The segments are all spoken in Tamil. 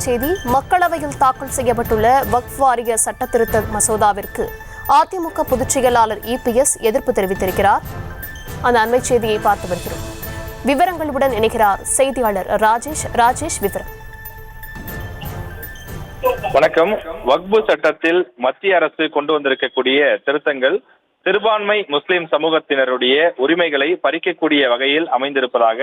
செய்தி. மக்களவையில் தாக்கல் செய்யப்பட்டுள்ள வக்ஃப் வாரிய சட்ட திருத்த மசோதாவிற்கு அதிமுக பொதுச் செயலாளர் EPS எதிர்ப்பு தெரிவித்திருக்கிறார். அந்த அண்மை செய்தியை பார்த்து வருகிறோம். விவரங்களுடன் இணைகிறார் செய்தியாளர் ராஜேஷ். விவரம். வணக்கம். வக்ஃப் சட்டத்தில் மத்திய அரசு கொண்டு வந்திருக்கக்கூடிய திருத்தங்கள் சிறுபான்மை முஸ்லிம் சமூகத்தினருடைய உரிமைகளை பறிக்கக்கூடிய வகையில் அமைந்திருப்பதாக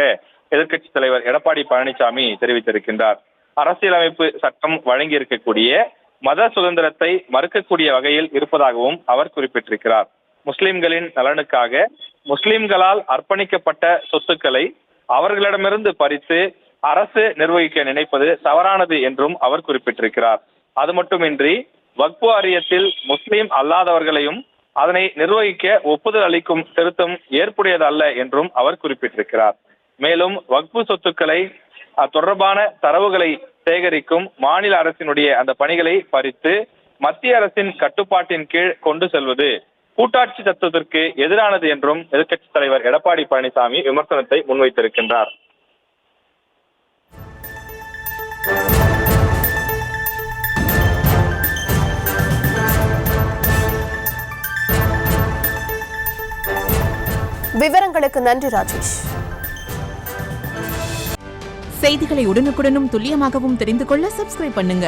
எதிர்க்கட்சித் தலைவர் எடப்பாடி பழனிசாமி தெரிவித்திருக்கின்றார். அரசியலமைப்பு சட்டம் வழங்கி இருக்கக்கூடிய மத சுதந்திரத்தை மறுக்கக்கூடிய வகையில் இருப்பதாகவும் அவர் குறிப்பிட்டிருக்கிறார். முஸ்லிம்களின் நலனுக்காக முஸ்லிம்களால் அர்ப்பணிக்கப்பட்ட சொத்துக்களை அவர்களிடமிருந்து பறித்து அரசு நிர்வகிக்க நினைப்பது தவறானது என்றும் அவர் குறிப்பிட்டிருக்கிறார். அது மட்டுமின்றி வக்ஃப் வாரியத்தில் முஸ்லிம் அல்லாதவர்களையும் அதனை நிர்வகிக்க ஒப்புதல் அளிக்கும் திருத்தம் ஏற்புடையதல்ல என்றும் அவர் குறிப்பிட்டிருக்கிறார். மேலும் வக்ஃப் சொத்துக்களை தொடர்பான தரவுகளை சேகரிக்கும் மாநில அரசினுடைய அந்த பணிகளை பறித்து மத்திய அரசின் கட்டுப்பாட்டின் கீழ் கொண்டு செல்வது கூட்டாட்சி தத்துவத்திற்கு எதிரானது என்றும் எதிர்க்கட்சித் தலைவர் எடப்பாடி பழனிசாமி விமர்சனத்தை முன்வைத்திருக்கின்றார். விவரங்களுக்கு நன்றி ராஜேஷ். செய்திகளை உடனுக்குடனும் துல்லியமாகவும் தெரிந்து கொள்ள சப்ஸ்கிரைப் பண்ணுங்க.